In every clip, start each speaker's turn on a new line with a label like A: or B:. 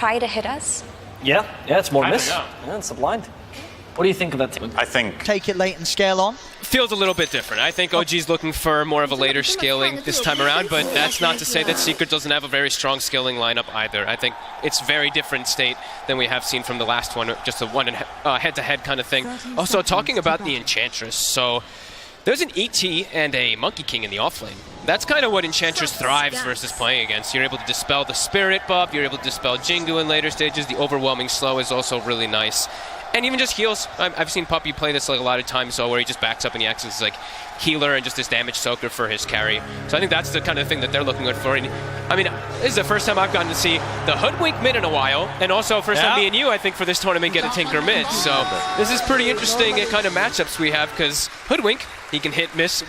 A: try to hit us?
B: Yeah, it's more miss.
C: know.
B: Yeah, it's a blind. What do you think of that team?
C: I think
D: Take it late and scale on.
E: Feels a little bit different. I think OG's looking for more of a later scaling this time around, but that's not to say that Secret doesn't have a very strong scaling lineup either. I think it's very different state than we have seen from the last one, just a one head-to-head kind of thing. Also, talking about the Enchantress, so there's an ET and a Monkey King in the offlane. That's kind of what Enchantress thrives versus playing against. You're able to dispel the Spirit buff, you're able to dispel Jingu in later stages. The Overwhelming Slow is also really nice. And even just heals. I've seen Puppey play this like a lot of times, so where he just backs up and he acts as like healer and just this damage soaker for his carry. So I think that's the kind of thing that they're looking for. And, I mean, this is the first time I've gotten to see the Hoodwink mid in a while, and also first time me and you, I think, for this tournament get a Tinker mid. So this is pretty interesting kind of matchups we have, because Hoodwink, he can hit miss,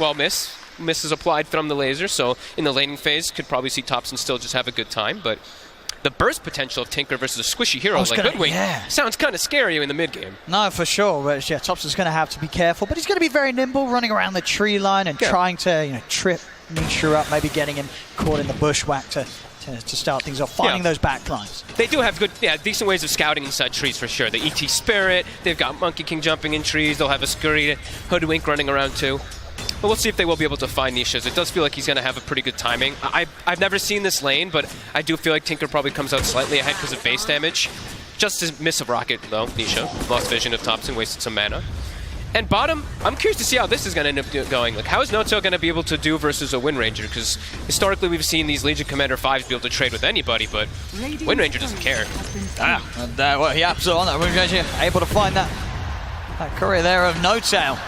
E: miss is applied from the laser, so in the laning phase could probably see Topson still just have a good time, but the burst potential of Tinker versus a squishy hero like Hoodwink sounds kind of scary in the mid game.
D: No, for sure. But yeah, Topson's going to have to be careful, but he's going to be very nimble, running around the tree line and trying to trip Nisha up, maybe getting him caught in the bushwhack to start things off, finding those back lines.
E: They do have good, decent ways of scouting inside trees for sure. The ET Spirit, they've got Monkey King jumping in trees, they'll have a scurry Hoodwink running around too. But we'll see if they will be able to find Nisha's. It does feel like he's going to have a pretty good timing. I've never seen this lane, but I do feel like Tinker probably comes out slightly ahead because of base damage. Just a miss of Rocket, though, Nisha. Lost vision of Topson, wasted some mana. And bottom, I'm curious to see how this is going to end up going. Like, how is Noto going to be able to do versus a Wind Ranger? Because historically we've seen these Legion Commander 5s be able to trade with anybody, but Wind Ranger doesn't care.
D: Well, he apps on that. Wind Ranger able to find that courier there of No Tail.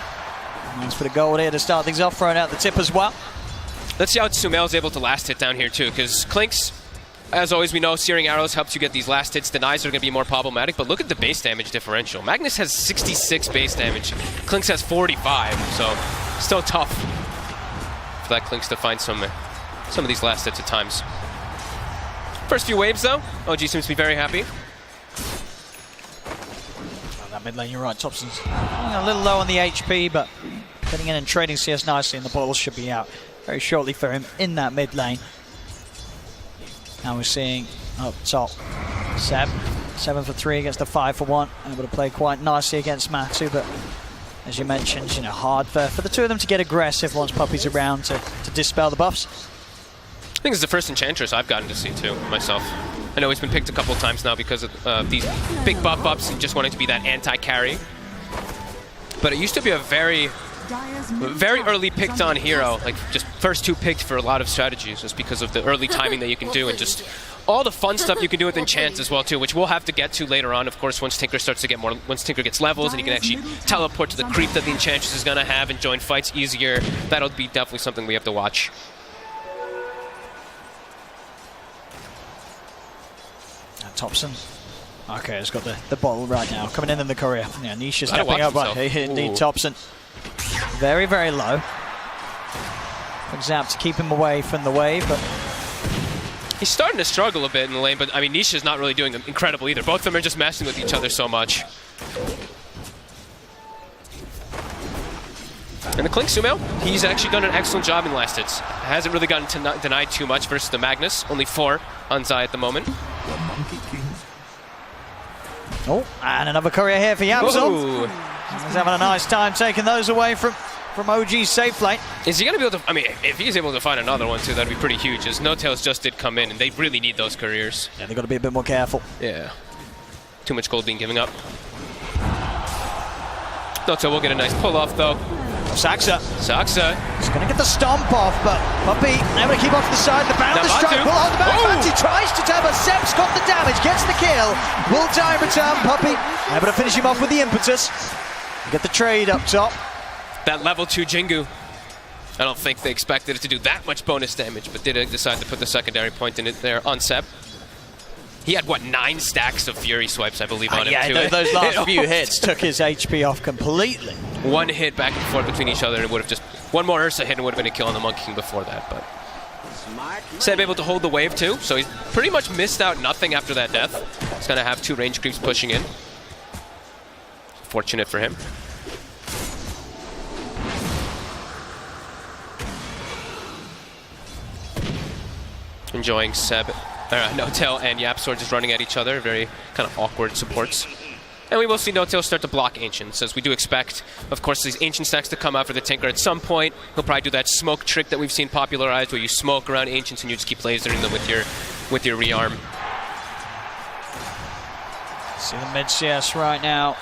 D: Thanks for the gold here to start things off, throwing out the tip as well.
E: Let's see how Sumail's able to last hit down here too, because Clinks, as always we know, Searing Arrows helps you get these last hits. Denies are going to be more problematic, but look at the base damage differential. Magnus has 66 base damage, Clinks has 45, so still tough for that Clinks to find some of these last hits at times. First few waves though, OG seems to be very happy.
D: That mid lane, you're right, Topson's a little low on the HP, but getting in and trading CS nicely, and the ball should be out very shortly for him in that mid lane. Now we're seeing up top, Seb, 7 for 3 against the 5 for 1, able to play quite nicely against Matu, but as you mentioned, hard for the two of them to get aggressive once Puppey's around to dispel the buffs.
E: I think it's the first Enchantress I've gotten to see too, myself. I know he's been picked a couple of times now because of these big buff ups and just wanting to be that anti-carry. But it used to be a very early picked on hero, like just first 2 picked for a lot of strategies, just because of the early timing that you can do and just all the fun stuff you can do with enchants as well too, which we'll have to get to later on, of course, once Tinker starts to get more, once Tinker gets levels and he can actually teleport to the creep that the Enchantress is going to have and join fights easier. That'll be definitely something we have to watch.
D: Topson. Okay, it's got the bottle right now. Coming in the courier. Yeah, Nisha stepping up, but indeed Topson. Very, very low. Zap to keep him away from the wave, but
E: he's starting to struggle a bit in the lane, but I mean, Nisha's not really doing incredible either. Both of them are just messing with each other so much. And the Clink Sumail, he's actually done an excellent job in last hits. Hasn't really gotten denied too much versus the Magnus. Only 4 on Zai at the moment.
D: Oh, and another courier here for Yamsel. He's having a nice time taking those away from OG's safe lane.
E: Is he going to be able to, I mean, if he's able to find another one too, that'd be pretty huge, as No Tails just did come in, and they really need those couriers.
D: Yeah, they've got to be a bit more careful.
E: Yeah. Too much gold being given up. No Tail will get a nice pull-off, though.
D: Saxa.
E: He's
D: going to get the stomp off, but Puppey able to keep off the side. The bound, the strike, pull on the back. Fancy tries to tap, but Seb's got the damage, gets the kill. Will die in return. Puppey able to finish him off with the impetus. Get the trade up top.
E: That level 2 Jingu. I don't think they expected it to do that much bonus damage, but did decide to put the secondary point in it there on Seb. He had, what, 9 stacks of Fury swipes, I believe, on him, too.
D: Yeah, those last few hits took his HP off completely.
E: 1 hit back and forth between each other, and it would have just... One more Ursa hit and would have been a kill on the Monkey King before that, but... Seb able to hold the wave, too, so he's pretty much missed out nothing after that death. He's going to have 2 range creeps pushing in. Fortunate for him. Enjoying Seb N0tail and YapzOr just running at each other, very kind of awkward supports. And we will see N0tail start to block Ancients, as we do expect, of course, these Ancient stacks to come out for the Tinker at some point. He'll probably do that smoke trick that we've seen popularized, where you smoke around Ancients and you just keep lasering them with your rearm.
D: See the mid CS right now.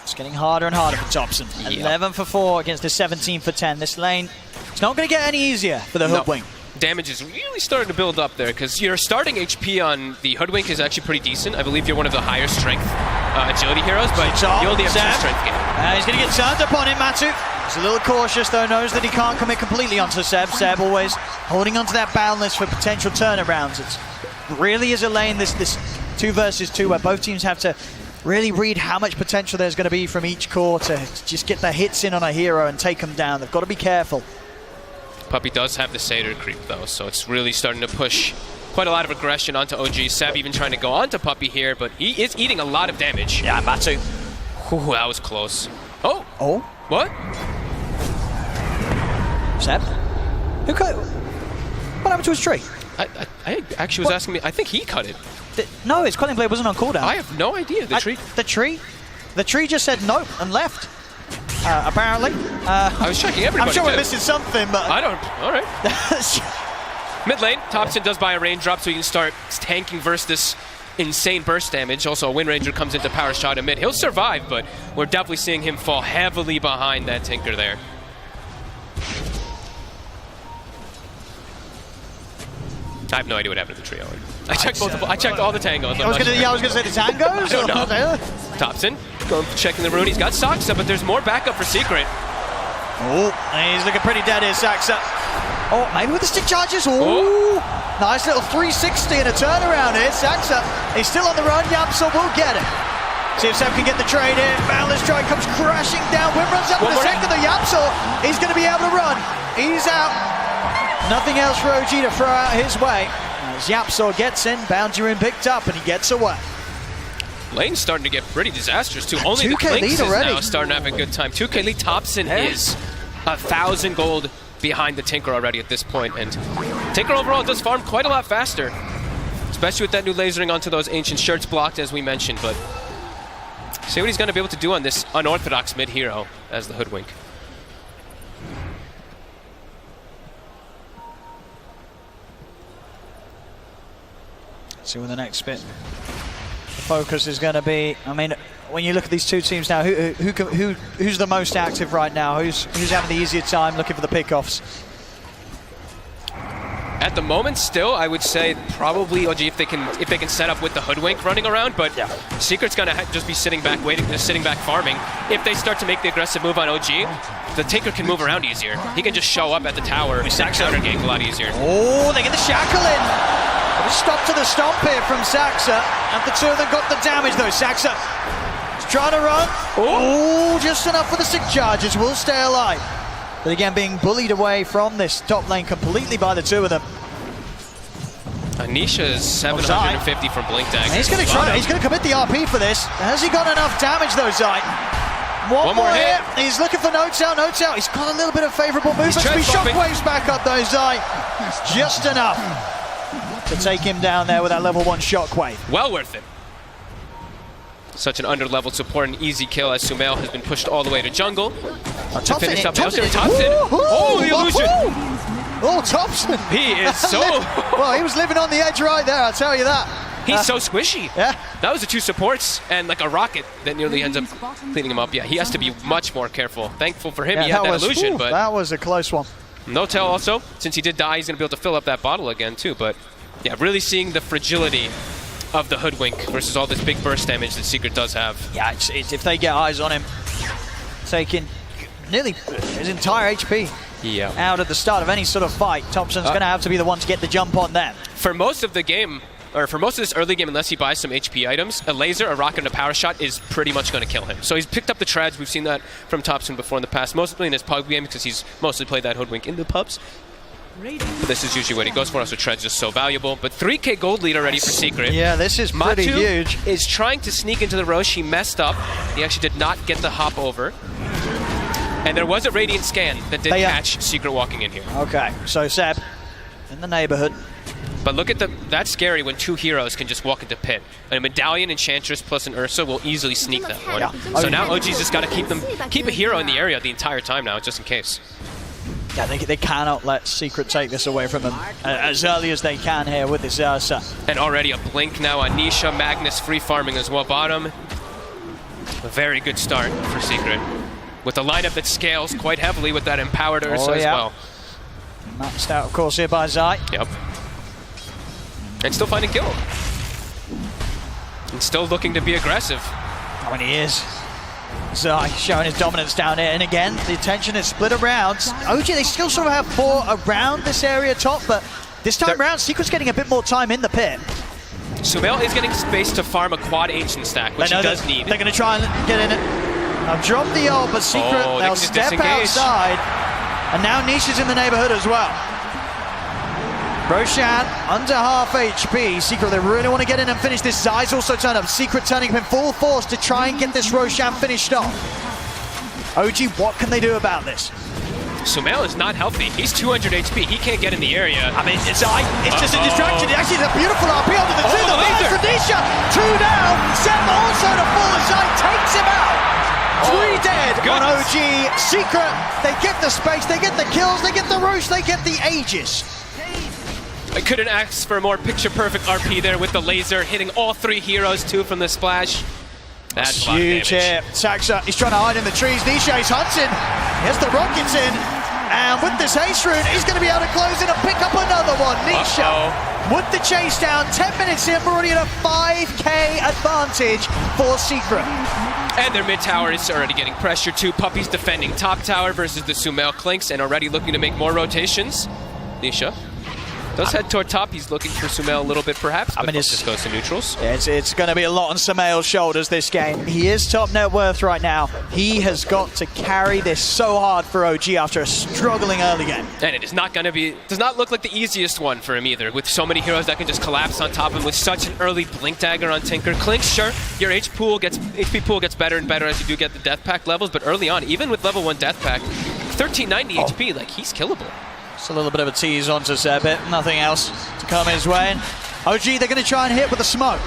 D: It's getting harder and harder for Topson.
E: Yep.
D: 11 for 4 against the 17 for 10. This lane, it's not going to get any easier for the Hoodwink.
E: Damage is really starting to build up there, because your starting HP on the Hoodwink is actually pretty decent. I believe you're one of the higher strength agility heroes, but you only have 2 strength gain.
D: He's going to get turned upon him, Matu. He's a little cautious, though, knows that he can't commit completely onto Seb. Seb always holding onto that boundless for potential turnarounds. It really is a lane, this 2 versus 2, where both teams have to really read how much potential there's going to be from each core to just get the hits in on a hero and take them down. They've got to be careful.
E: Puppey does have the Satyr creep, though, so it's really starting to push quite a lot of aggression onto OG. Seb even trying to go onto Puppey here, but he is eating a lot of damage.
D: Yeah, Matu.
E: Ooh, that was close. Oh!
D: Oh?
E: What?
D: Seb? What happened to his tree?
E: I actually was asking me, I think he cut it.
D: No, his Quelling Blade wasn't on cooldown.
E: I have no idea. The tree?
D: The tree just said nope and left. Apparently.
E: I was checking everybody.
D: I'm sure
E: did.
D: we're missing something, but...
E: I don't... Alright. Mid lane, Topson does buy a raindrop so he can start tanking versus this insane burst damage. Also, a Wind Ranger comes into power shot in mid. He'll survive, but we're definitely seeing him fall heavily behind that Tinker there. I have no idea what happened to the trio. I checked all the tangos.
D: I was gonna say the tangos.
E: I don't know. Topson going checking the rune. He's got Saksa, but there's more backup for Secret.
D: Oh, he's looking pretty dead here, Saksa. Oh, maybe with the stick charges. Oh, nice little 360 and a turnaround here. Saksa, he's still on the run. YapzOr will get it. See if Seb can get the trade in. Boundless Strike comes crashing down. Wim runs up with a second. The YapzOr, he's going to be able to run. He's out. Nothing else for OG to throw out his way. As YapzOr gets in, Bounty Rune picked up, and he gets away.
E: Lane's starting to get pretty disastrous too. Only the Clinks is now starting to have a good time. 2K lead. Topson is 1,000 gold behind the Tinker already at this point, and Tinker overall does farm quite a lot faster, especially with that new lasering onto those Ancient shirts blocked, as we mentioned. But see what he's going to be able to do on this unorthodox mid hero as the Hoodwink.
D: See what the next bit. The focus is going to be. I mean, when you look at these two teams now, who's the most active right now? Who's having the easier time looking for the pickoffs?
E: At the moment, still, I would say probably OG if they can set up with the Hoodwink running around. But yeah, Secret's going to just be sitting back, sitting back farming. If they start to make the aggressive move on OG, the Tinker can move around easier. He can just show up at the tower and counter gank a lot easier.
D: Oh, they get the shackle in. Stop to the stomp here from Saksa, and the two of them got the damage though. Saksa is trying to run. Oh, just enough for the stick charges. Will stay alive. But again, being bullied away from this top lane completely by the two of them.
E: Anisha is 750 from Blink Dagger.
D: He's going to try. He's going to commit the RP for this. Has he got enough damage though, Zai? One more hit. He's looking for N0tail. N0tail. He's got a little bit of favourable movement. Shockwaves back up though, Zai. Just enough to take him down there with that level 1 shockwave.
E: Well worth it. Such an under-leveled support, an easy kill as Sumail has been pushed all the way to jungle. To finish up Topson. Oh, the illusion!
D: Oh, Topson!
E: He is so...
D: Well, he was living on the edge right there, I'll tell you that.
E: He's so squishy.
D: Yeah.
E: That was the 2 supports and like a rocket that nearly ends up cleaning him up. Yeah, he has to be much more careful. Thankful for him, he had that illusion, but...
D: That was a close one.
E: N0tail also, since he did die, he's going to be able to fill up that bottle again too, but... Yeah, really seeing the fragility of the Hoodwink versus all this big burst damage that Secret does have.
D: Yeah, it's if they get eyes on him, taking nearly his entire HP out at the start of any sort of fight, Topson's going to have to be the one to get the jump on them.
E: For most of the game, or for most of this early game, unless he buys some HP items, a laser, a rocket, and a power shot is pretty much going to kill him. So he's picked up the treads. We've seen that from Topson before in the past, mostly in his pub game because he's mostly played that Hoodwink in the pubs. But this is usually what he goes for, so Tread's just so valuable. But 3K gold lead already for Secret.
D: Yeah, this is pretty huge.
E: Is trying to sneak into the Roche. He messed up. He actually did not get the hop over. And there was a Radiant scan that did catch Secret walking in here.
D: Okay, so Seb in the neighborhood.
E: But look at that's scary when 2 heroes can just walk into pit. A Medallion, Enchantress plus an Ursa will easily sneak that one.
D: Yeah.
E: So now OG's just got to keep a hero in the area the entire time now, just in case.
D: Yeah, they cannot let Secret take this away from them as early as they can here with this Ursa.
E: And already a blink now on Nisha. Magnus free farming as well bottom. A very good start for Secret. With a lineup that scales quite heavily with that empowered Ursa as well.
D: Maxed out, of course, here by Zai.
E: Yep. And still finding kill. And still looking to be aggressive.
D: Oh, and he is. Zai showing his dominance down here, and again, the attention is split around. OG, they still sort of have 4 around this area top, but this time around, Secret's getting a bit more time in the pit.
E: Sumail is getting space to farm a quad ancient stack, which he does need.
D: They're going to try and get in it. Now drop the ult, but Secret, they'll step outside. And now Nisha's in the neighborhood as well. Roshan under half HP. Secret, they really want to get in and finish this. Zai's also turned up. Secret turning up in full force to try and get this Roshan finished off. OG, what can they do about this?
E: Sumail is not healthy. He's 200 HP. He can't get in the area.
D: I mean, Zai, it's just a distraction. It actually is a beautiful RP onto the 2. The laser for Nisha. 2 down. Seb also to fall. Zai takes him out. 3 dead on OG. Secret, they get the space, they get the kills, they get the Roche, they get the Aegis.
E: I couldn't ask for a more picture-perfect RP there with the laser, hitting all 3 heroes too from the splash. That's
D: huge here. Saxa, he's trying to hide in the trees. Nisha is hunting. Here's the rockets in. And with this haste rune, he's going to be able to close in and pick up another one. Nisha with the chase down. 10 minutes in, we're already at a 5k advantage for Secret.
E: And their mid tower is already getting pressure too. Puppy's defending top tower versus the Sumail Clinks and already looking to make more rotations. Nisha does head toward top. He's looking for Sumail a little bit perhaps, but just goes to neutrals.
D: Yeah, it's going to be a lot on Sumail's shoulders this game. He is top net worth right now. He has got to carry this so hard for OG after a struggling early game.
E: And it is not going to be, does not look like the easiest one for him either, with so many heroes that can just collapse on top of him with such an early blink dagger on Tinker. Clinks, sure, your HP pool gets better and better as you do get the death pack levels, but early on, even with level 1 death pack, 1390 HP, like he's killable.
D: Just a little bit of a tease onto Zebit, nothing else to come his way. And OG, they're going to try and hit with a smoke.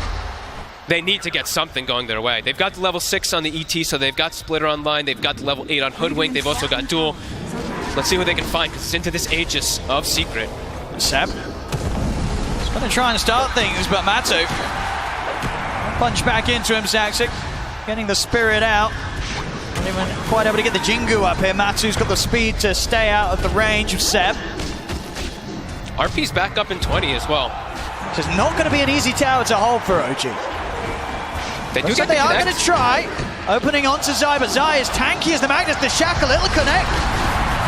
E: They need to get something going their way. They've got the level 6 on the ET, so they've got Splitter online, they've got the level 8 on Hoodwink, they've also got Duel. Let's see what they can find, because it's into this Aegis of Secret.
D: Seb, he's going to try and start things, but Matu, punch back into him, Zaxic, getting the spirit out. Not even quite able to get the Jingu up here. Matu's got the speed to stay out of the range of Seb.
E: RP's back up in 20 as well.
D: So it's not going to be an easy tower to hold for OG. They are going to try. Opening onto Zai, but Zai is tanky as the Magnus. The Shackle, it'll connect.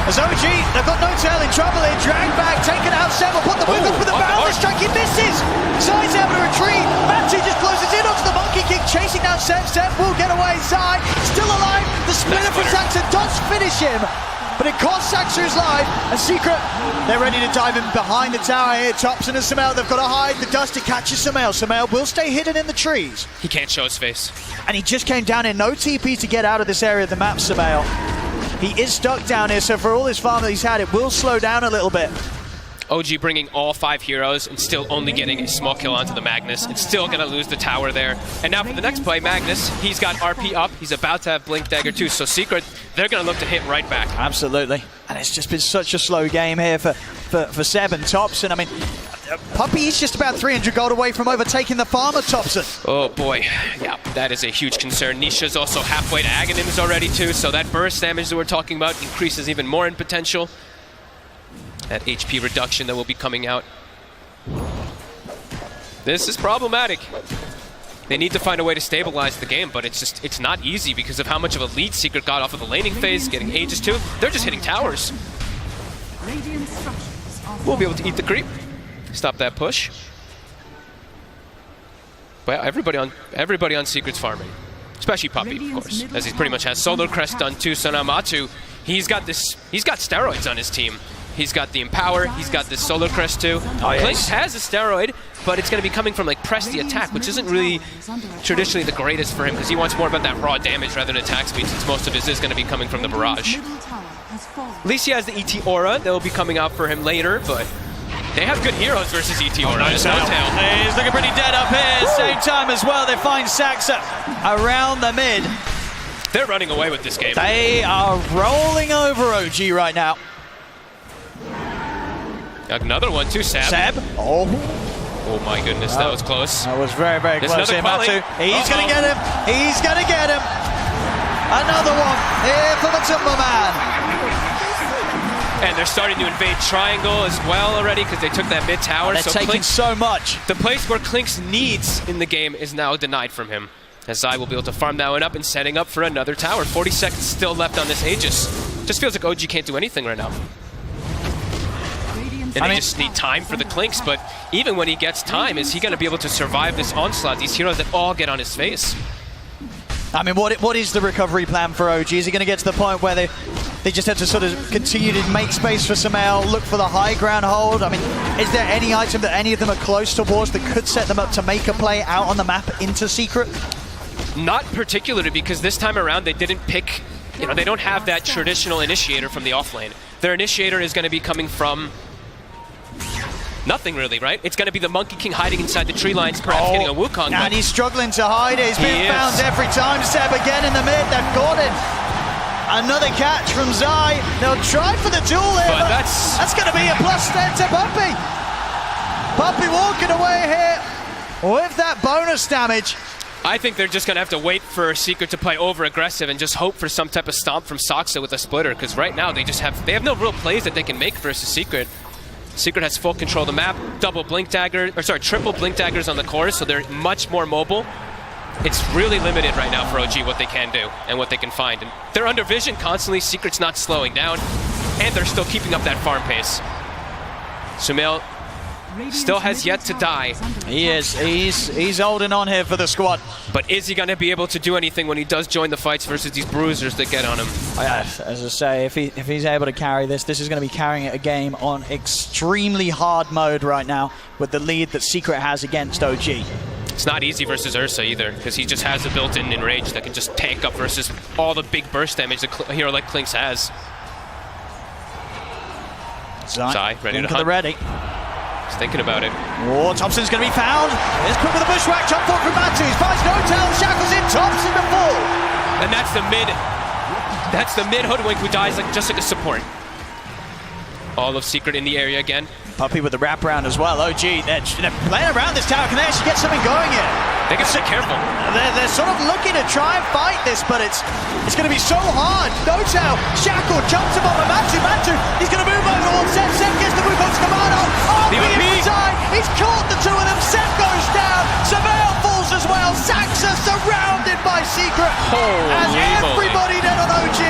D: As OG, they've got no tail in trouble here. Drag back, taken out Seb, will put the whip up with the boundless strike. He misses. Zai's able to retreat. Matu just closes in onto the monkey kick, chasing down Seb. Seb will get away. Zai still alive. The splitter from Saxa does finish him, but it costs Saxa his life. And Secret, they're ready to dive in behind the tower here. Thompson and Sumail, they've got to hide. The dust, it catches Sumail. Sumail will stay hidden in the trees.
E: He can't show his face.
D: And he just came down here. No TP to get out of this area of the map, Sumail. He is stuck down here, so for all his farm that he's had, it will slow down a little bit.
E: OG bringing all 5 heroes and still only getting a small kill onto the Magnus. It's still going to lose the tower there. And now for the next play, Magnus, he's got RP up. He's about to have Blink Dagger too. So Secret, they're going to look to hit right back.
D: Absolutely. And it's just been such a slow game here for Seb and Thompson. I mean, Puppy is just about 300 gold away from overtaking the farmer, Thompson.
E: Oh boy, yeah, that is a huge concern. Nisha's also halfway to Aghanims already too, so that burst damage that we're talking about increases even more in potential. That HP reduction that will be coming out. This is problematic. They need to find a way to stabilize the game, but it's not easy because of how much of a lead Secret got off of the laning phase, getting Aegis too. They're just hitting towers. We'll be able to eat the creep. Stop that push. But everybody on Secret's farming, especially Puppy, of course, as he pretty much has Solar Crest done too. So now Matu, he's got steroids on his team. He's got the Empower, he's got this Solar Crest too. Clinks has a steroid, but it's going to be coming from like press the attack, which isn't really traditionally the greatest for him because he wants more about that raw damage rather than attack speed, since most of his is going to be coming from the barrage. At least he has the ET Aura that will be coming out for him later, but They have good heroes versus ETO.
D: Oh,
E: right?
D: He's looking pretty dead up here. Same time as well, they find Saxa around the mid.
E: They're running away with this game.
D: They are rolling over OG right now.
E: Another one too,
D: Seb. Oh
E: my goodness, that was close.
D: That was very, very
E: There's
D: close here,
E: another
D: Matu. He's going to get him. He's going to get him. Another one here for the Timber Man.
E: And they're starting to invade Triangle as well already because they took that mid tower.
D: They're taking so much.
E: The place where Klink's needs in the game is now denied from him. As Zai will be able to farm that one up and setting up for another tower. 40 seconds still left on this Aegis. Just feels like OG can't do anything right now. And they just need time for the Klinks, but even when he gets time, is he going to be able to survive this onslaught? These heroes that all get on his face.
D: I mean, what is the recovery plan for OG? Is he going to get to the point where they just have to sort of continue to make space for Sumail, look for the high ground hold? I mean, is there any item that any of them are close towards that could set them up to make a play out on the map into Secret?
E: Not particularly, because this time around they didn't pick, they don't have that traditional initiator from the offlane. Their initiator is going to be coming from nothing really, right? It's going to be the Monkey King hiding inside the tree lines, perhaps getting a Wukong.
D: And he's struggling to hide it. He's being found every time. Seb again in the mid. They've got him. Another catch from Zai. They'll try for the duel here, but that's going to be a plus there to Puppey. Puppey walking away here with that bonus damage.
E: I think they're just going to have to wait for Secret to play over-aggressive and just hope for some type of stomp from Saxa with a splitter, because right now they have no real plays that they can make versus Secret. Secret has full control of the map, triple blink daggers on the cores, so they're much more mobile. It's really limited right now for OG what they can do and what they can find. And they're under vision constantly. Secret's not slowing down, and they're still keeping up that farm pace. Sumail still has yet to die.
D: He is. He's holding on here for the squad.
E: But is he going to be able to do anything when he does join the fights versus these bruisers that get on him?
D: As I say, if he's able to carry this is going to be carrying a game on extremely hard mode right now with the lead that Secret has against OG.
E: It's not easy versus Ursa either, because he just has a built-in enrage that can just tank up versus all the big burst damage that a hero like Klinks has. Zai ready to hunt.
D: Ready.
E: He's thinking about it.
D: Oh, Thompson's going to be found. It's quick with a bushwhack. Top foot from Matu. He finds no tail. Shackles in. Thompson to fall.
E: And that's the mid. That's the mid hoodwink who dies just like a support. All of Secret in the area again.
D: Puppey with the wraparound as well. OG, they're playing around this tower. Can they actually get something going here?
E: They got to be careful.
D: They're sort of looking to try and fight this, but it's going to be so hard. No tail. Shackle jumps him on the Matu. He's going to move over on Seb. Seb gets the Wukong's command on. He's caught the two of them. Seb goes down. Sumail falls as well. Saxa surrounded by Secret. As everybody dead on OG.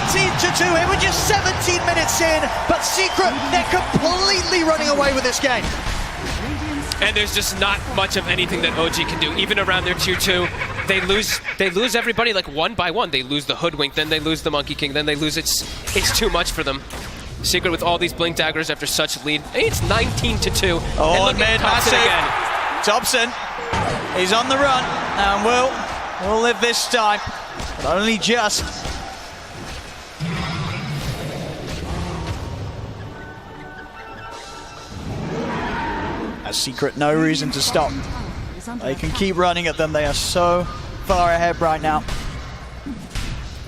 D: 19-2 here. We're just 17 minutes in, but Secret, they're completely running away with this game.
E: And there's just not much of anything that OG can do. Even around their 2-2, they lose everybody like one by one. They lose the Hoodwink, then they lose the Monkey King, then they lose it's too much for them. Secret with all these blink daggers after such lead. It's 19-2.
D: Oh, and mid Thompson again. Thompson, he's on the run, and we'll live this time, but only just. As Secret, no reason to stop. They can keep running at them. They are so far ahead right now.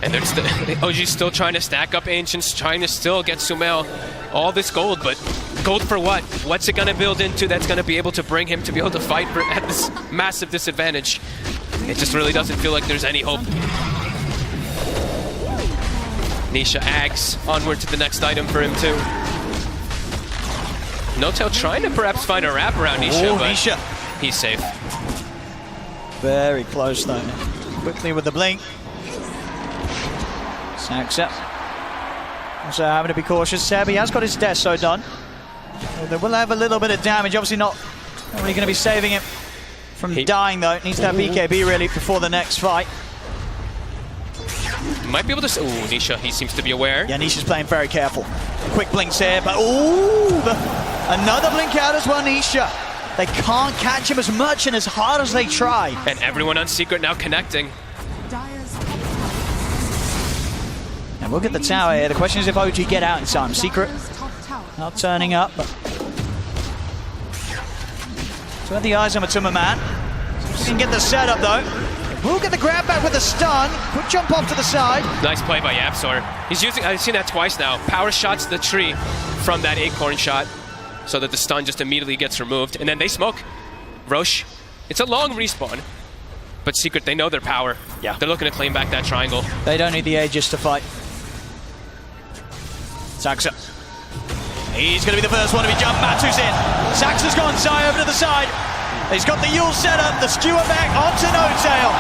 E: And OG's still trying to stack up Ancients, trying to still get Sumail all this gold, but gold for what? What's it going to build into that's going to be able to bring him to be able to fight at this massive disadvantage? It just really doesn't feel like there's any hope. Nisha Ags onward to the next item for him too. No-Tail trying to perhaps find a wrap around Nisha, but he's safe.
D: Very close though. Quickly with the blink. Saxa. Also having to be cautious. Seb, he has got his Deso done. They will have a little bit of damage. Obviously not really going to be saving him from dying though. Needs to have BKB really before the next fight.
E: Might be able to... Ooh, Nisha, he seems to be aware.
D: Yeah, Nisha's playing very careful. Quick blinks here, but another blink out as well, Nisha. They can't catch him as much and as hard as they try.
E: And everyone on Secret now connecting.
D: And we'll get the tower here. The question is if OG get out in time. Secret not turning up, but So the eyes on Matuma Man. He can get the setup though. We'll get the grab back with a stun. Quick jump off to the side.
E: Nice play by Yapsor. He's using, I've seen that twice now. Power shots the tree from that acorn shot so that the stun just immediately gets removed. And then they smoke. Roche, it's a long respawn. But Secret, they know their power.
D: Yeah.
E: They're looking to claim back that triangle.
D: They don't need the Aegis to fight. Saxa. He's going to be the first one to be jumped. Matu's in. Saxa's gone. Zai over to the side. He's got the Yule set up. The skewer back onto No-Tail.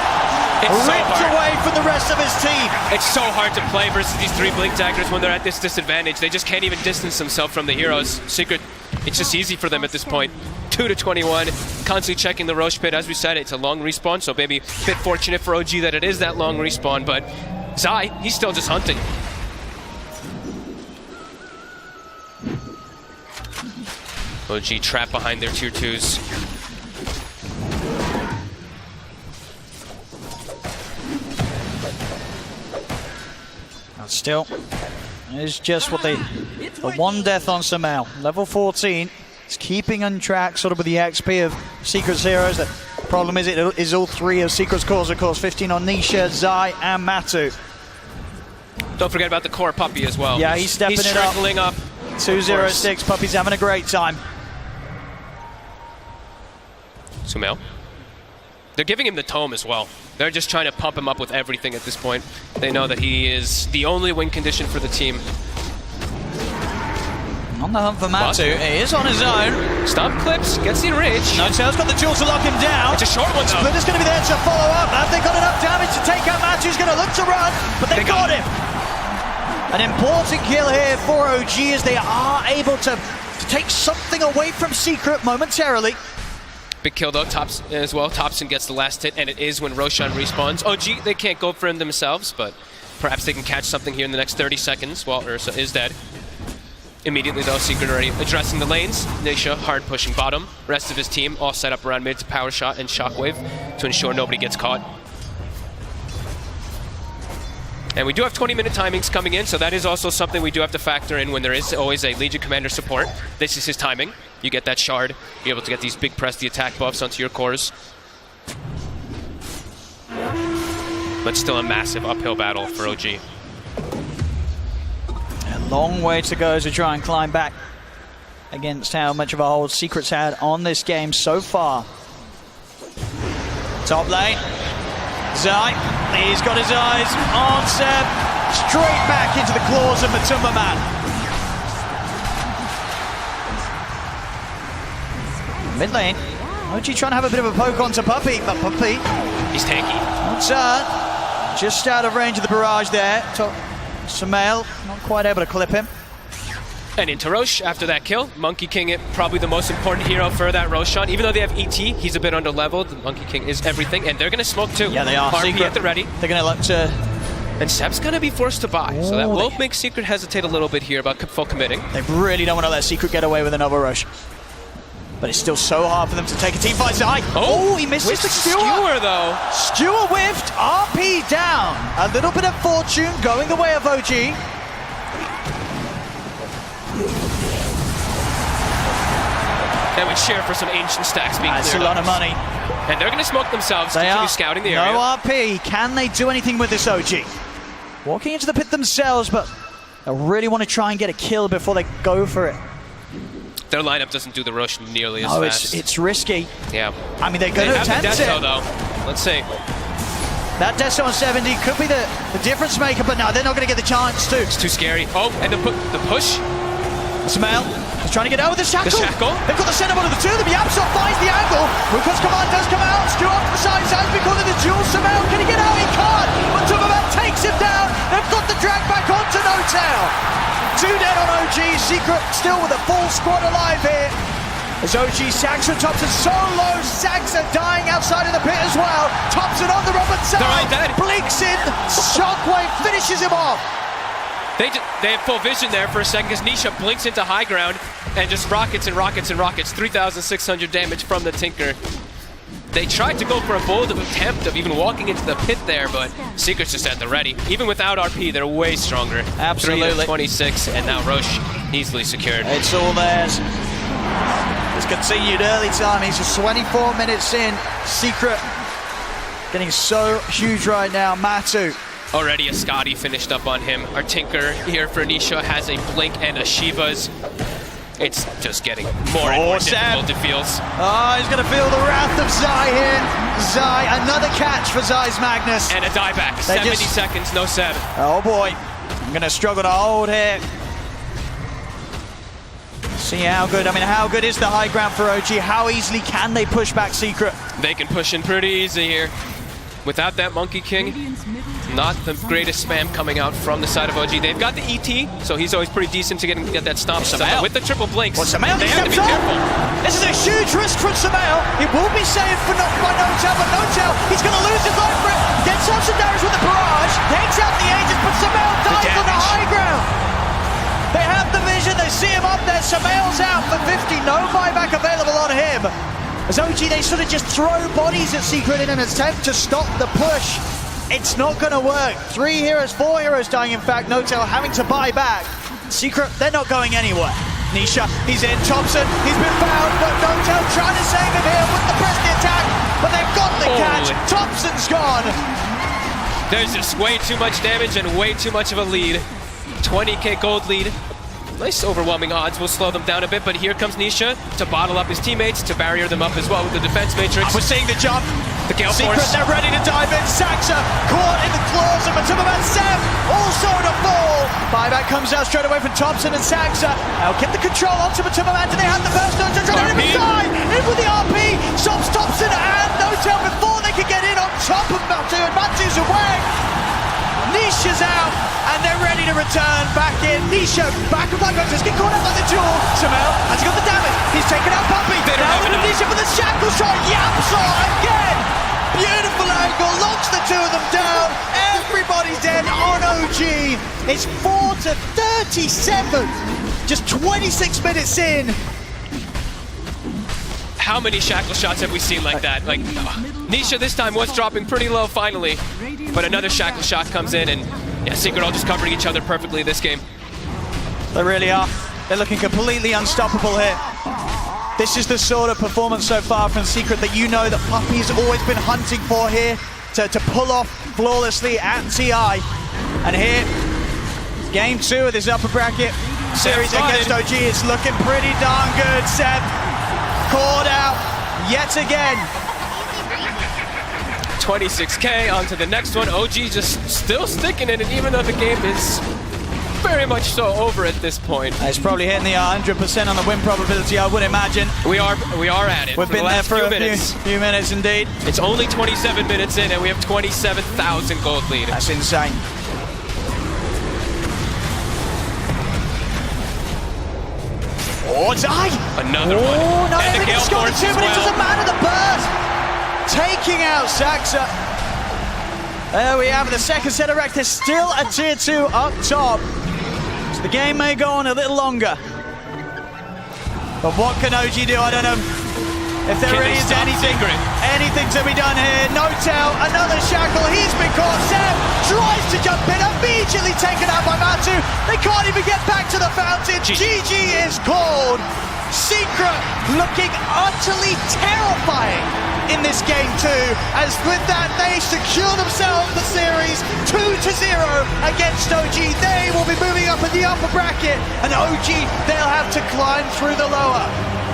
E: It's so
D: ripped
E: hard.
D: away from the rest of his team.
E: It's so hard to play versus these 3 Blink Daggers when they're at this disadvantage. They just can't even distance themselves from the heroes. Secret, it's just easy for them at this point. 2-21, constantly checking the Roche pit. As we said, it's a long respawn, so maybe a bit fortunate for OG that it is that long respawn, but Zai, he's still just hunting. OG trapped behind their tier 2s.
D: Still, it's just what the one death on Samel. Level 14. It's keeping on track sort of with the XP of Secret's heroes. The problem is it is all 3 of Secret's cores, of course. 15 on Nisha, Zai, and Matu.
E: Don't forget about the core puppy as well.
D: Yeah, he's stepping it up.
E: Trickling up.
D: 206, Puppy's having a great time.
E: Sumail. They're giving him the tome as well. They're just trying to pump him up with everything at this point. They know that he is the only win condition for the team.
D: On the hunt for Matu, he is on his own.
E: Stomp clips, gets the enrage.
D: No-Tail's got the tools to lock him down.
E: It's a short one though.
D: Splitter's going to be there to follow up. Have they got enough damage to take out Matu? He's going to look to run, but they got him. An important kill here for OG as they are able to take something away from Secret momentarily.
E: Big kill though, as well. Thompson gets the last hit, and it is when Roshan respawns. OG, they can't go for him themselves, but perhaps they can catch something here in the next 30 seconds while Ursa is dead. Immediately though, Secret already addressing the lanes. Nisha hard pushing bottom. Rest of his team all set up around mid to Power Shot and Shockwave to ensure nobody gets caught. And we do have 20-minute timings coming in, so that is also something we do have to factor in when there is always a Legion Commander support. This is his timing. You get that shard, you're able to get these big press the attack buffs onto your cores. But still a massive uphill battle for OG.
D: A long way to go to try and climb back against how much of a hold Secret's had on this game so far. Top lane. Zai, he's got his eyes on Seb, straight back into the claws of Matuma Man. Mid lane, OG trying to have a bit of a poke onto Puppy, but Puppy...
E: He's tanky.
D: Just out of range of the barrage there. Sumail, not quite able to clip him.
E: And into Roche after that kill. Monkey King, probably the most important hero for that Roshan. Even though they have ET, he's a bit under-leveled. The Monkey King is everything, and they're going to smoke too.
D: Yeah, they are.
E: RP
D: Secret
E: at the ready.
D: They're going to look to...
E: And Seb's going to be forced to buy, so that will make Secret hesitate a little bit here about full committing.
D: They really don't want to let Secret get away with another rush. But it's still so hard for them to take a team fight. Zai. Oh, he misses the skewer.
E: Though.
D: Skewer whiffed, RP down. A little bit of fortune going the way of OG.
E: And we cheer for some ancient stacks being cleared.
D: That's a lot of money.
E: And they're going to smoke themselves, continue scouting the area.
D: No RP. Can they do anything with this OG? Walking into the pit themselves, but they really want to try and get a kill before they go for it.
E: Their lineup doesn't do the rush nearly as fast.
D: It's risky.
E: Yeah.
D: I mean, they're going to attempt it.
E: Though. Let's see.
D: That Deso on 70 could be the difference maker, but no, they're not going to get the chance to.
E: It's too scary. Oh, and the push.
D: Sumail is trying to get out with the shackle. They've got the center one of the two of them. Yapsop finds the angle. Ruka's command does come out. Skew off to the side. Sounds because of the duel. Sumail, can he get out? He can't. But Tumaman takes him down. They've got the drag back onto No-Tail. 2 dead on OG. Secret still with a full squad alive here. As OG Saxa Thompson so low. Saxa dying outside of the pit as well. Thompson on the Robert side.
E: They're all dead.
D: Blinks in. Shockwave finishes him off.
E: They have full vision there for a second because Nisha blinks into high ground and just rockets and rockets and rockets. 3,600 damage from the Tinker. They tried to go for a bold attempt of even walking into the pit there, but Secret's just at the ready. Even without RP, they're way stronger.
D: Absolutely.
E: 3-26, and now Roche easily secured.
D: It's all theirs. It's continued early time. He's just 24 minutes in. Secret getting so huge right now. Matu.
E: Already a Scotty finished up on him. Our Tinker here for Nisha has a Blink and a Shiva's. It's just getting more and more difficult, it feels.
D: Oh, he's going to feel the wrath of Zai here. Zai, another catch for Zai's Magnus.
E: And a dieback. 70 seconds, no 7.
D: Oh boy. I'm going to struggle to hold here. See how good, how good is the high ground for OG? How easily can they push back Secret?
E: They can push in pretty easy here. Without that Monkey King, not the greatest spam coming out from the side of OG. They've got the ET, so he's always pretty decent to get that stomp. But with the triple blinks,
D: they
E: have to be careful.
D: This is a huge risk from Samael. It will be saved by No-Tail, but No-Tail, he's going to lose his life for it. Gets some damage with the barrage, takes out the Aegis, but Samael dies on the high ground. They have the vision, they see him up there. Samael's out for 50, no buyback available on him. As OG, they sort of just throw bodies at Secret in an attempt to stop the push. It's not going to work. 3 heroes, 4 heroes dying, in fact. No-Tail having to buy back. Secret, they're not going anywhere. Nisha, he's in. Thompson, he's been found, but No-Tail trying to save him here with the pressed attack, but they've got the catch. Thompson's gone.
E: There's just way too much damage and way too much of a lead. 20k gold lead. Nice overwhelming odds will slow them down a bit, but here comes Nisha to bottle up his teammates, to barrier them up as well with the defense matrix.
D: We're seeing the jump.
E: The Gale
D: Secret,
E: Force.
D: they're ready to dive in. Saxa caught in the claws of Matuma-Man. Sam also to fall. Buyback comes out straight away from Thompson and Saxa. Now get the control onto Matuma-Man. Do they have the first one to try to hit him inside? In with the RP. Stops Thompson and No-Tail before they can get in on top of Matu, and Matu's away. Nisha's out, and they're ready to return back in. Nisha back with Black Hunters, get caught up by the duel. Samael has got the damage. He's taken out Puppy. Now with Nisha for the shackle shot. Yapsaw again. Beautiful angle, locks the two of them down. Everybody's dead on OG. It's 4 to 37. Just 26 minutes in.
E: How many shackle shots have we seen like that? Like, Nisha this time was dropping pretty low finally, but another shackle shot comes in, and yeah, Secret all just covering each other perfectly this game.
D: They really are. They're looking completely unstoppable here. This is the sort of performance so far from Secret that you know that Puppy's always been hunting for here to pull off flawlessly at TI. And here, game 2 of this upper bracket series against OG. It's looking pretty darn good. Seb caught out yet again.
E: 26k on to the next one. OG just still sticking in it, even though the game is very much so over at this point.
D: It's probably hitting the 100% on the win probability, I would imagine.
E: We are at it.
D: We've been there for a few minutes indeed.
E: It's only 27 minutes in, and we have 27,000 gold lead.
D: That's insane. Oh, Zai!
E: Another one.
D: Oh, no,
E: and the Gale
D: scored
E: Force
D: 2
E: as
D: minutes
E: well.
D: as a man of the burst. Taking out Saxa. There we have the second set of wreck. There's still a tier 2 up top. So the game may go on a little longer. But what can OG do? I don't know if there really is anything to be done here. No-Tail, another shackle. He's been caught. Sam tries to jump in, immediately taken out by Matu. They can't even get back to the fountain. GG is called. Secret looking utterly terrifying in this game 2, as with that they secure themselves the series 2-0 against OG. They will be moving up in the upper bracket, and OG, they'll have to climb through the lower.